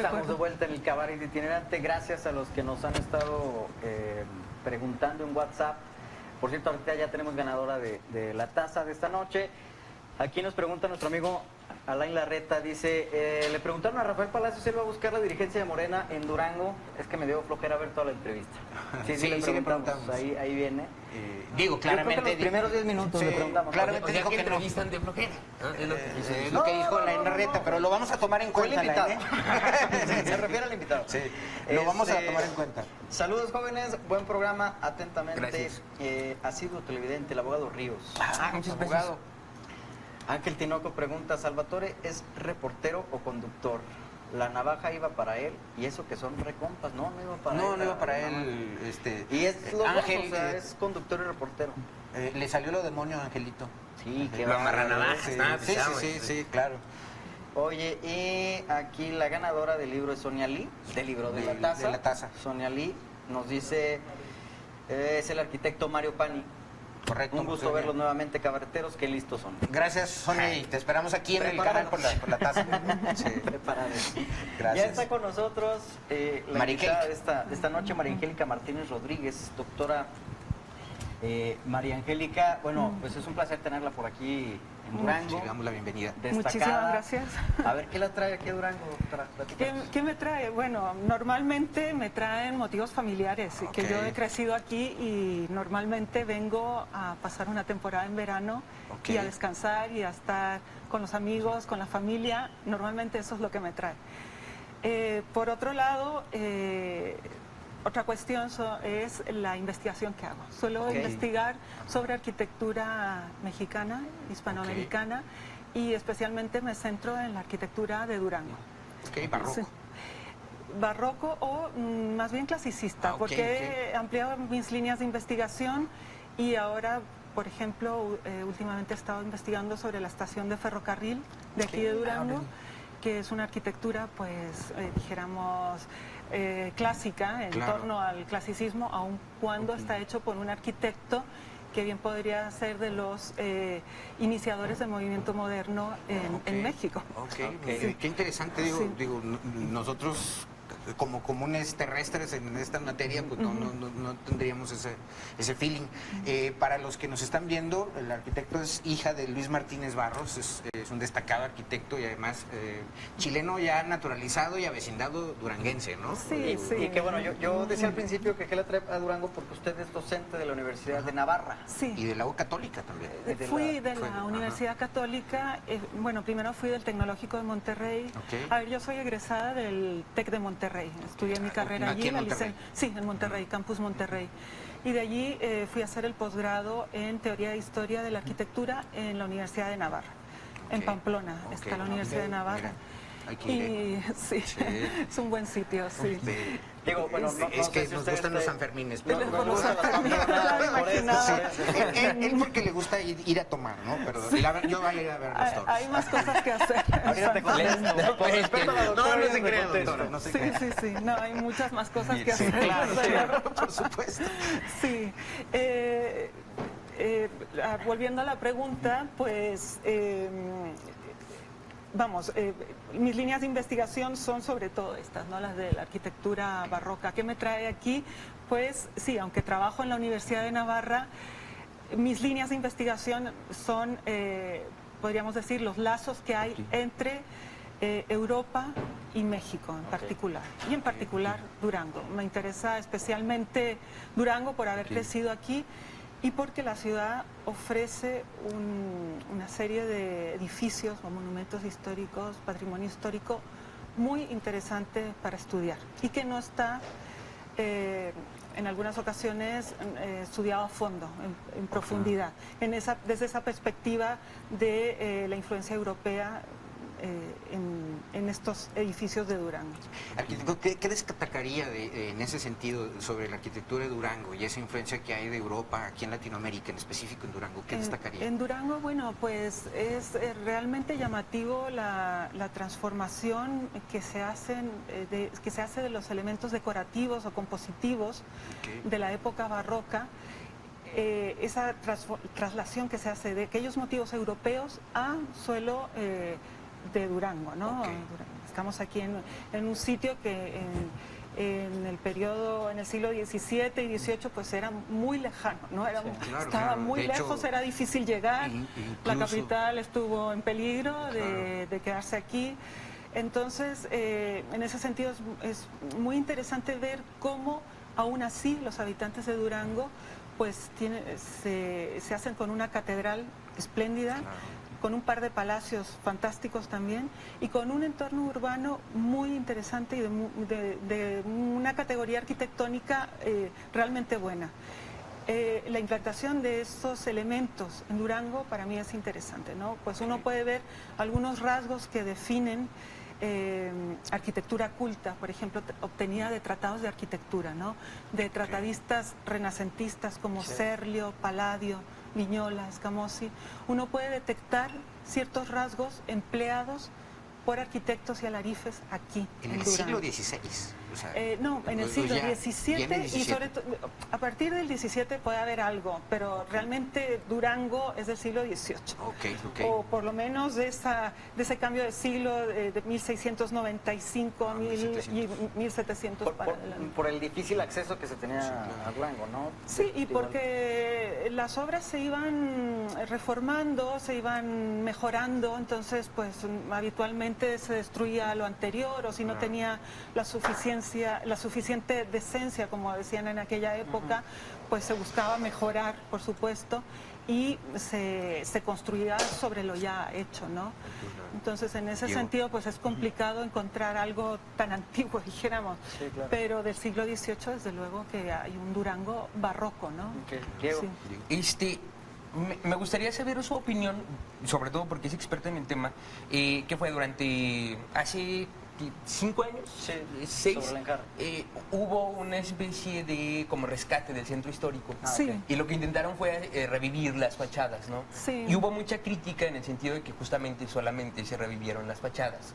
estamos de vuelta en el Cabaret Itinerante. Gracias a los que nos han estado preguntando en WhatsApp. Por cierto, ahorita ya tenemos ganadora de la taza de esta noche. Aquí nos pregunta nuestro amigo Alain Larreta, dice, le preguntaron a Rafael Palacios si él va a buscar la dirigencia de Morena en Durango. Es que me dio flojera ver toda la entrevista. Sí, le preguntamos. Ahí viene. Digo, claramente... Yo creo que los primeros 10 minutos le preguntamos. Claramente dijo que entrevistan de flojera. Es lo que dijo Alain Larreta, pero lo vamos a tomar en cuenta. Fue el invitado. Se refiere al invitado. Sí, lo vamos a tomar en cuenta. Saludos, jóvenes. Buen programa. Atentamente. Gracias. Ha sido televidente, el abogado Ríos. Muchas gracias. Ángel Tinoco pregunta, ¿Salvatore es reportero o conductor? La navaja iba para él, y eso que son recompas, no iba para él. No iba para él. Y es lo Ángel, mismo, o sea, es conductor y reportero. Le salió lo demonio a Angelito. Sí, que lo amarranavajas. Sí, claro. Oye, y aquí la ganadora del libro es Sonia Lee, del libro de la taza. Sonia Lee nos dice, es el arquitecto Mario Pani. Correcto. Un gusto verlos nuevamente, cabareteros, qué listos son. Gracias, Sonia, y te esperamos aquí en el canal por la taza. Sí. Preparados. Gracias. Ya está con nosotros la invitada de esta noche, María Angélica Martínez Rodríguez, doctora María Angélica. Bueno, pues es un placer tenerla por aquí en Durango. Le damos la bienvenida. Destacada. Muchísimas gracias. A ver, ¿qué la trae aquí a Durango, doctora? ¿Qué me trae? Bueno, normalmente me traen motivos familiares, que yo he crecido aquí y normalmente vengo a pasar una temporada en verano y a descansar y a estar con los amigos, con la familia. Normalmente eso es lo que me trae. Por otro lado, otra cuestión es la investigación que hago. Suelo investigar sobre arquitectura mexicana, hispanoamericana, y especialmente me centro en la arquitectura de Durango. Barroco. Sí. Barroco o más bien clasicista, porque he ampliado mis líneas de investigación y ahora, por ejemplo, últimamente he estado investigando sobre la estación de ferrocarril de aquí de Durango, que es una arquitectura, pues, dijéramos, clásica, en torno al clasicismo, aun cuando está hecho por un arquitecto que bien podría ser de los iniciadores del movimiento moderno en México. Qué interesante, digo, nosotros como comunes terrestres en esta materia, pues no tendríamos ese feeling. Para los que nos están viendo, el arquitecto es hija de Luis Martínez Barros, es un destacado arquitecto y además chileno ya naturalizado y avecindado duranguense, ¿no? Sí, sí. Y que bueno, yo decía al principio que la trae a Durango porque usted es docente de la Universidad de Navarra. Sí. Y de la U Católica también. Fui de la Universidad Católica, bueno, primero fui del Tecnológico de Monterrey. A ver, yo soy egresada del TEC de Monterrey. Estudié mi carrera allí, en Monterrey, Campus Monterrey. Y de allí fui a hacer el posgrado en Teoría e Historia de la Arquitectura en la Universidad de Navarra. En Pamplona está la Universidad de Navarra. Y sí, es un buen sitio, sí. Digo, bueno, es que nos gustan los sanfermines. Pero no nos gustan los sanfermines. Él porque le gusta ir a tomar, ¿no? Pero yo voy a ir a ver los toros. Hay más cosas que hacer. Ahorita te contesto. Con respeto a la doctora, no se crea, doctora, no se crea. Sí. No, hay muchas más cosas que hacer. Claro, por supuesto. Sí. Volviendo a la pregunta, pues... Vamos, mis líneas de investigación son sobre todo estas, ¿no? Las de la arquitectura barroca. ¿Qué me trae aquí? Pues sí, aunque trabajo en la Universidad de Navarra, mis líneas de investigación son, podríamos decir, los lazos que hay entre Europa y México en particular. Y en particular Durango. Me interesa especialmente Durango por haber crecido aquí y porque la ciudad ofrece una serie de edificios o monumentos históricos, patrimonio histórico muy interesante para estudiar y que no está en algunas ocasiones estudiado a fondo, en profundidad, desde esa perspectiva de la influencia europea en estos edificios de Durango. Arquitecto, ¿qué destacaría en ese sentido sobre la arquitectura de Durango y esa influencia que hay de Europa aquí en Latinoamérica, en específico en Durango? ¿Qué destacaría? En Durango, bueno, pues es realmente llamativo la transformación que se hace de los elementos decorativos o compositivos de la época barroca. Esa traslación que se hace de aquellos motivos europeos a suelo de Durango, ¿no? Okay. Estamos aquí en un sitio que en el periodo, en el siglo XVII y XVIII, pues era muy lejano, ¿no? Era, claro, estaba claro. muy De hecho, lejos, era difícil llegar, la incluso, capital estuvo en peligro de quedarse aquí. Entonces, en ese sentido es muy interesante ver cómo aún así los habitantes de Durango pues se hacen con una catedral espléndida, con un par de palacios fantásticos también y con un entorno urbano muy interesante y de una categoría arquitectónica realmente buena. La implantación de estos elementos en Durango para mí es interesante, ¿no? Pues uno puede ver algunos rasgos que definen arquitectura culta, por ejemplo, obtenida de tratados de arquitectura, ¿no? De tratadistas renacentistas como Serlio, Palladio, Vignola, Scamozzi. Uno puede detectar ciertos rasgos empleados por arquitectos y alarifes aquí en en el Durango. siglo XVI. O sea, No, en el siglo ya XVII en el y 17. sobre todo a partir del XVII puede haber algo, pero realmente Durango es del siglo XVIII. Ok. O por lo menos de ese cambio de siglo de 1695 a 1700 para adelante. Por el difícil acceso que se tenía a Durango, ¿no? Sí, y Igual. porque las obras se iban reformando, se iban mejorando, entonces pues habitualmente se destruía lo anterior o si no tenía la suficiente decencia, como decían en aquella época, pues se buscaba mejorar, por supuesto, y se construía sobre lo ya hecho, ¿no? Entonces, en ese sentido, pues es complicado encontrar algo tan antiguo, dijéramos, Sí, claro. pero del siglo XVIII, desde luego que hay un Durango barroco, ¿no? Ok. Diego. Sí. Me gustaría saber su opinión, sobre todo porque es experta en el tema, que fue durante hace 5 años, Sí, 6, sobre el encargo. hubo una especie de como rescate del centro histórico. Sí. ok. Y lo que intentaron fue revivir las fachadas, ¿no? Sí. Y hubo mucha crítica en el sentido de que justamente solamente se revivieron las fachadas.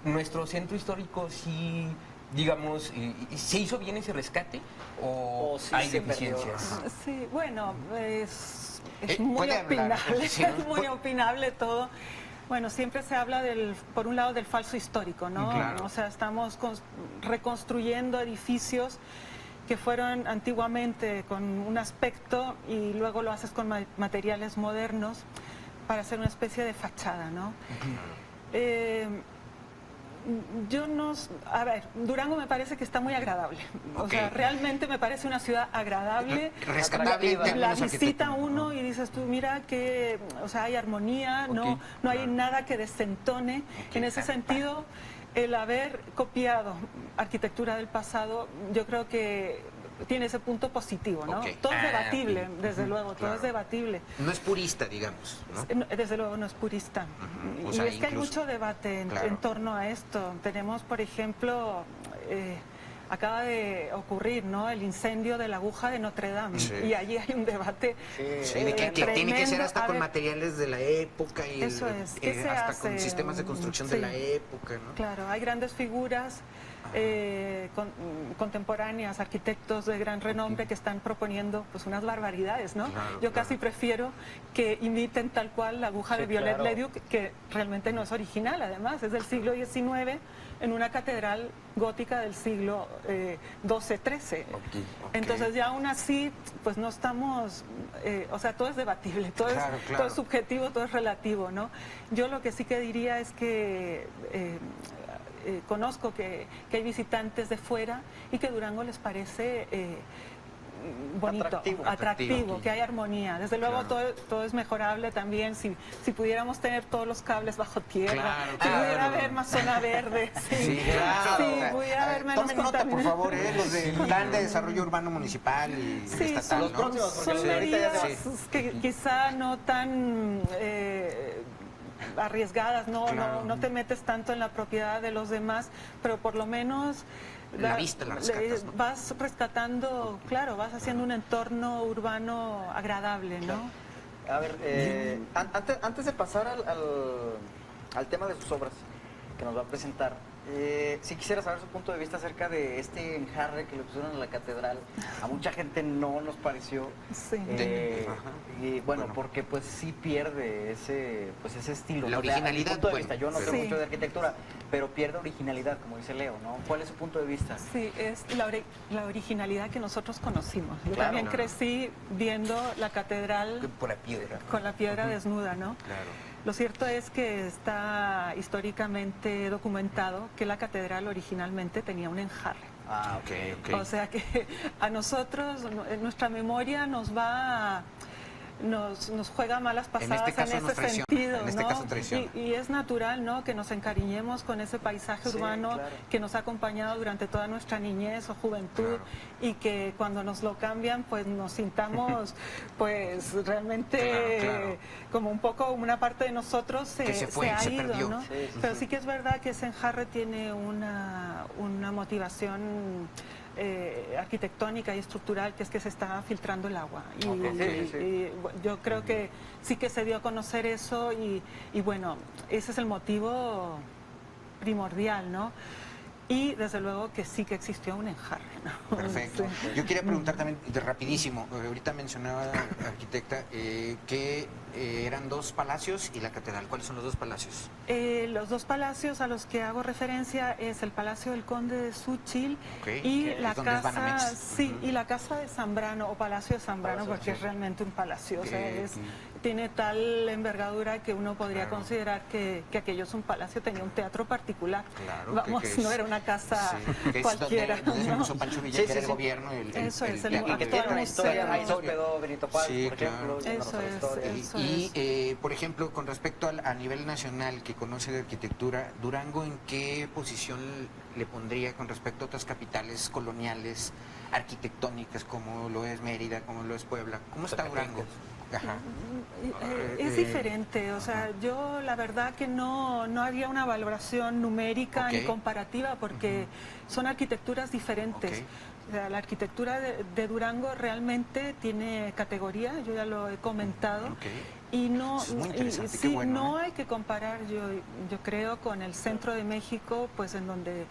Nuestro centro histórico sí, digamos, ¿se hizo bien ese rescate o sí hay se perdió? deficiencias? Sí, bueno, es muy puede hablar, opinable, sí. es muy opinable todo. Bueno, siempre se habla por un lado del falso histórico, ¿no? Claro. O sea, estamos reconstruyendo edificios que fueron antiguamente con un aspecto y luego lo haces con materiales modernos para hacer una especie de fachada, ¿no? A ver, Durango me parece que está muy agradable. O sea, realmente me parece una ciudad agradable. Rescatable en La términos visita arquitectónicos, uno ¿no? y dices tú, mira que, o sea, hay armonía, no hay nada que desentone. En ese sentido, el haber copiado arquitectura del pasado, yo creo que tiene ese punto positivo, ¿no? Todo es debatible, desde luego, todo es debatible. No es purista, digamos, ¿no? Desde luego no es purista. O Y sea, es que hay incluso- mucho debate Claro. en torno a esto. Tenemos, por ejemplo, acaba de ocurrir, ¿no? El incendio de la aguja de Notre Dame. Sí. Y allí hay un debate Sí, de que tiene que ser tremendo. hasta A con ver, materiales de la época y Eso es. ¿Qué se hasta hace? con sistemas de construcción Sí. de la época, ¿no? Claro, hay grandes figuras contemporáneas, arquitectos de gran renombre que están proponiendo pues unas barbaridades, ¿no? Claro, Yo casi prefiero que imiten tal cual la aguja de Violet Leduc, que realmente no es original, además, es del siglo XIX en una catedral gótica del siglo XII-XIII. Entonces ya aún así, pues no estamos, o sea, todo es debatible, todo es subjetivo, todo es relativo, ¿no? Yo lo que sí que diría es que conozco que hay visitantes de fuera y que Durango les parece bonito, atractivo, que hay armonía. Desde luego todo es mejorable también si pudiéramos tener todos los cables bajo tierra, si pudiera haber más zona verde, si pudiera haber menos Tomen nota, por contaminación. favor, los del Plan de Desarrollo Urbano Municipal y estatal, ¿no? Son medidas que quizá no tan arriesgadas, no te metes tanto en la propiedad de los demás, pero por lo menos la vista la rescatas, ¿no? Vas rescatando, claro, vas haciendo un entorno urbano agradable, ¿no? A ver, antes de pasar al tema de sus obras que nos va a presentar, Sí quisiera saber su punto de vista acerca de este enjarre que le pusieron a la catedral. A mucha gente no nos pareció. Sí. Y bueno, porque pues sí pierde ese estilo. La ¿no? originalidad, A mi punto de bueno, vista, yo no sé Sí. mucho de arquitectura, pero pierde originalidad, como dice Leo, ¿no? ¿Cuál es su punto de vista? Sí, es la originalidad que nosotros conocimos. Yo Claro. también crecí viendo la catedral Por la piedra. con la piedra desnuda, ¿no? Claro. Lo cierto es que está históricamente documentado que la catedral originalmente tenía un enjarre. Ah, Ok. O sea que a nosotros, en nuestra memoria nos juega malas pasadas en, caso nos ese traiciona, sentido, en este ¿no? caso traiciona. Y es natural, ¿no? Que nos encariñemos con ese paisaje Sí, urbano claro. que nos ha acompañado durante toda nuestra niñez o juventud Claro. y que cuando nos lo cambian, pues nos sintamos, pues realmente Claro. como un poco una parte de nosotros Que se fue, ha se ido, perdió. ¿no? Sí, sí, Pero sí. sí que es verdad que ese enjarre tiene una motivación arquitectónica y estructural, que es que se está filtrando el agua. Y, Ok, sí, sí. yo creo que sí que se dio a conocer eso y bueno, ese es el motivo primordial, ¿no? Y desde luego que sí que existió un enjarre, ¿no? Perfecto. Sí. Yo quería preguntar también, rapidísimo, ahorita mencionaba, arquitecta, que eran 2 palacios y la catedral. ¿Cuáles son los 2 palacios? Los 2 palacios a los que hago referencia es el Palacio del Conde de Súchil Ok, y que la es donde es casa, Banamex. sí, y la casa de Zambrano o Palacio de Zambrano, Palacio, porque sí. es realmente un palacio, o sea, Que- tiene tal envergadura que uno podría Claro. considerar que aquello es un palacio, tenía un teatro particular. Claro, Vamos, que no era una casa sí, que es cualquiera. donde se ¿no? puso Pancho Villa, Sí, que era sí, el sí. gobierno. Eso es, el Y que actual tiene una historia, museo. ahí se hospedó Benito Juárez, Sí, por claro. ejemplo, yéndonos Eso a la es, historia. eso Y, por ejemplo, con respecto a nivel nacional que conoce de arquitectura, Durango, ¿en qué posición le pondría con respecto a otras capitales coloniales arquitectónicas como lo es Mérida, como lo es Puebla? ¿Cómo está Durango? Ajá. Es diferente, o sea, yo la verdad que no haría una valoración numérica Ok. ni comparativa porque son arquitecturas diferentes. Ok. O sea, la arquitectura de Durango realmente tiene categoría, yo ya lo he comentado. Ok. Y no, Eso es muy y interesante, sí, qué bueno, no ¿eh? hay que comparar, yo creo, con el centro de México, pues en donde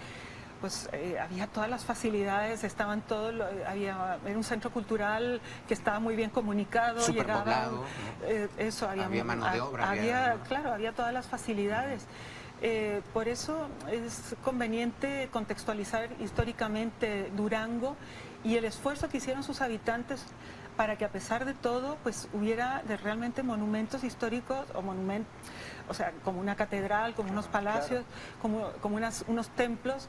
pues había todas las facilidades, estaban todos, era un centro cultural que estaba muy bien comunicado, Superpoblado, ¿no? eso Había mano de obra, claro, había todas las facilidades. Por eso es conveniente contextualizar históricamente Durango y el esfuerzo que hicieron sus habitantes para que a pesar de todo pues hubiera realmente monumentos históricos o sea, como una catedral, como unos palacios, como unos templos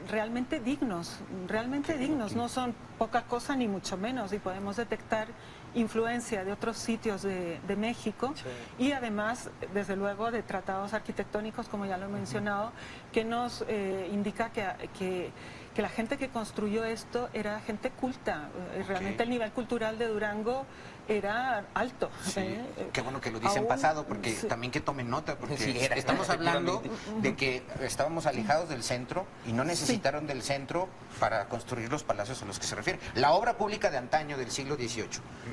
realmente dignos, no son poca cosa ni mucho menos, y podemos detectar influencia de otros sitios de México y además, desde luego, de tratados arquitectónicos, como ya lo he mencionado, que nos indica que la gente que construyó esto era gente culta. Realmente el nivel cultural de Durango era alto. Sí, qué bueno que lo dice en pasado, porque sí. también que tomen nota, porque Sí, era, estamos hablando efectivamente. de que estábamos alejados del centro y no necesitaron del centro para construir los palacios a los que se refiere. La obra pública de antaño del siglo XVIII.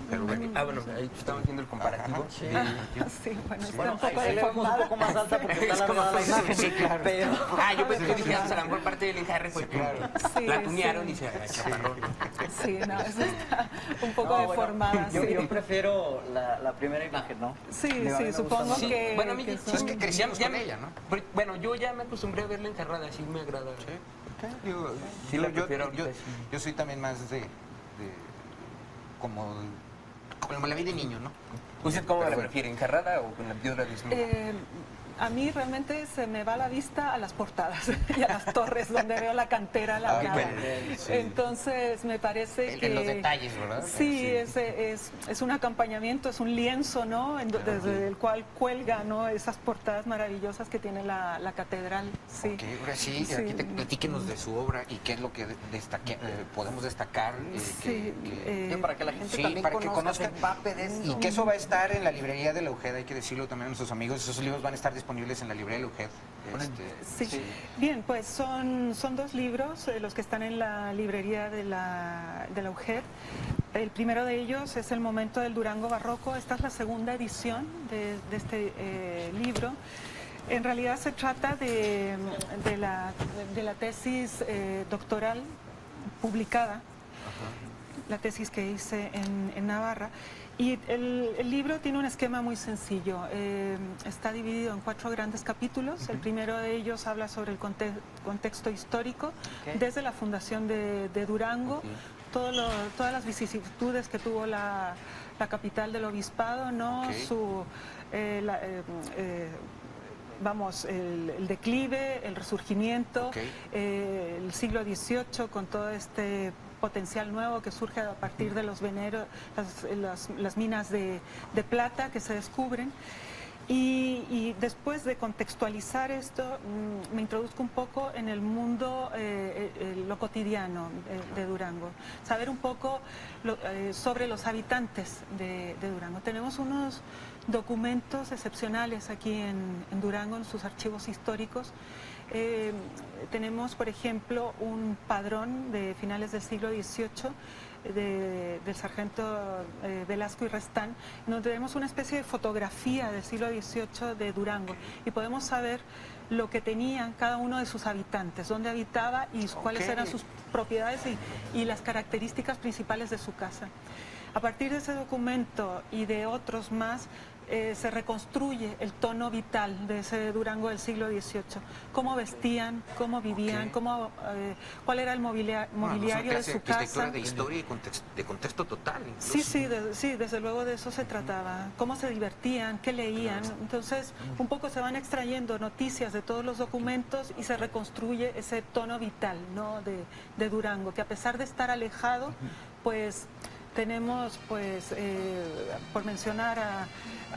Pero bueno, Bueno, ahí estamos viendo el comparativo. Sí, bueno, está Bueno, un poco ahí le vemos un deformada. poco más alta porque está alargada la imagen. Sí, claro. Pero, Yo pensé que dije, a lo mejor parte del enjarre fue que Sí, la tunearon sí. y se achaparró. Sí, no, eso está un poco no, bueno, deformada. yo sí. prefiero la primera imagen, ¿no? Sí, Digo, a mí me gusta supongo más. Sí, que... bueno, a mí que sí, son- es que crecimos con ella, ¿no? Bueno, yo ya me acostumbré a verla enjarrada, así me agrada. Digo, Sí, la prefiero ahorita, sí. yo soy también más de como la vi de niño, ¿no? ¿Usted cómo Pero la bueno. prefiere, enjarrada o con la piedra desnuda? A mí realmente se me va la vista a las portadas y a las torres donde veo la cantera labrada. bueno, sí. Entonces me parece que... En los detalles, ¿verdad? Sí, es un acompañamiento, es un lienzo, ¿no? Desde el cual cuelga, ¿no? Esas portadas maravillosas que tiene la catedral. Sí. Ok, ahora sí, Sí. arquitecto, platíquenos de su obra y qué es lo que podemos destacar. Sí, Sí, para que la gente Sí, también para que conozca, conozcan. se empape de esto. Y que eso va a estar en la librería de la UGED, hay que decirlo también a nuestros amigos, esos libros van a estar disponibles en la librería de la UGED. Sí. Bien, pues son 2 libros los que están en la librería de la UGED. El primero de ellos es El momento del Durango barroco. Esta es la segunda edición de este libro. En realidad se trata de la tesis doctoral publicada, la tesis que hice en Navarra. Y el libro tiene un esquema muy sencillo. Está dividido en 4 grandes capítulos. El primero de ellos habla sobre el contexto histórico, desde la fundación de Durango, todas las vicisitudes que tuvo la capital del obispado, ¿no? El declive, el resurgimiento, el siglo XVIII con todo este potencial nuevo que surge a partir de los veneros, las minas de plata que se descubren. Y después de contextualizar esto, me introduzco un poco en el mundo, lo cotidiano de Durango. Saber un poco sobre los habitantes de Durango. Tenemos unos documentos excepcionales aquí en Durango, en sus archivos históricos. Tenemos, por ejemplo, un padrón de finales del siglo XVIII del sargento Velasco y Restán, donde tenemos una especie de fotografía del siglo XVIII de Durango y podemos saber lo que tenían cada uno de sus habitantes, dónde habitaba y cuáles eran sus propiedades y las características principales de su casa. A partir de ese documento y de otros más, se reconstruye el tono vital de ese Durango del siglo XVIII. Cómo vestían, cómo vivían, cuál era el mobiliario de su casa. De historia y de contexto total. Sí, desde luego de eso se trataba. Cómo se divertían, qué leían. Entonces, un poco se van extrayendo noticias de todos los documentos y se reconstruye ese tono vital, ¿no? de Durango, que a pesar de estar alejado, pues tenemos, pues, por mencionar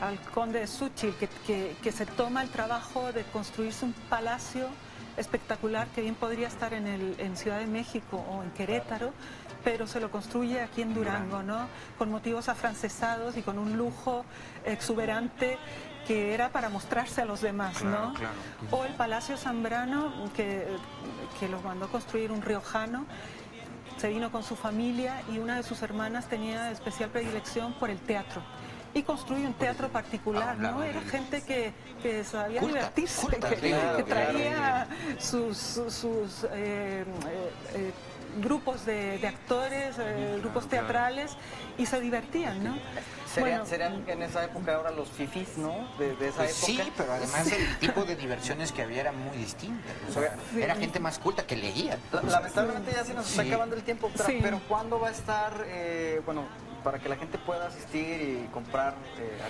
al conde de Xúchitl, que se toma el trabajo de construirse un palacio espectacular que bien podría estar en Ciudad de México o en Querétaro, pero se lo construye aquí en Durango, ¿no? Con motivos afrancesados y con un lujo exuberante que era para mostrarse a los demás, ¿no? Claro. O el Palacio Zambrano, que lo mandó construir un riojano. Se vino con su familia y una de sus hermanas tenía especial predilección por el teatro. Y construyó un teatro particular, ¿no? Era gente que sabía divertirse, que traía sus grupos de actores, grupos teatrales y se divertían, ¿no? Serían en esa época ahora los fifís, ¿no? De esa época. Sí, pero además el tipo de diversiones que había era muy distinto. O sea, era gente más culta que leía. Lamentablemente ya se nos está acabando el tiempo, pero ¿cuándo va a estar, para que la gente pueda asistir y comprar,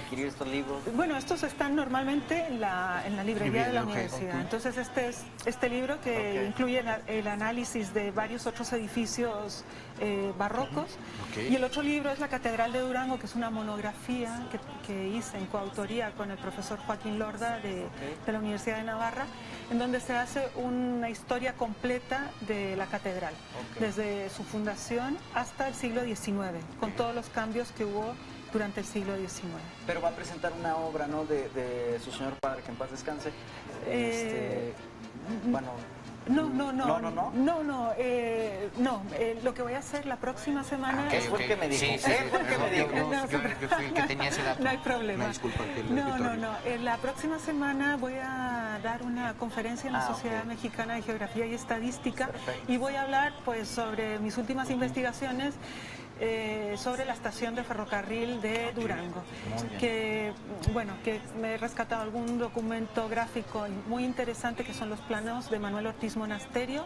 adquirir estos libros? Bueno, estos están normalmente en la librería de la universidad. Entonces este libro que incluye el análisis de varios otros edificios barrocos. Y el otro libro es La Catedral de Durango, que es una monografía que hice en coautoría con el profesor Joaquín Lorda de la Universidad de Navarra, en donde se hace una historia completa de la catedral, desde su fundación hasta el siglo XIX, con todos los cambios que hubo durante el siglo XIX. Pero va a presentar una obra, ¿no?, de su señor padre, que en paz descanse. Lo que voy a hacer la próxima semana... Fue el que me dijo. Yo fui el que tenía ese dato. No hay problema. Me disculpa. La próxima semana voy a dar una conferencia en la Sociedad Mexicana de Geografía y Estadística. Perfecto. Y voy a hablar, pues, sobre mis últimas investigaciones sobre la estación de ferrocarril de Durango, que me he rescatado algún documento gráfico muy interesante, que son los planos de Manuel Ortiz Monasterio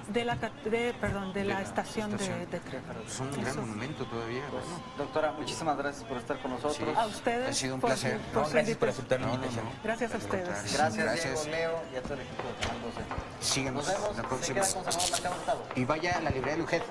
de la estación de tren. Es un gran monumento todavía. Pues, doctora, muchísimas gracias por estar con nosotros. A ustedes. Ha sido un placer. Gracias por aceptar la invitación. Gracias a ustedes. Gracias, Diego, Leo y a todo el equipo de Comando C. Síganos Nos vemos. la próxima. Se quedan con Sonora Mercado Estado. Y vaya a la librería de Lujet.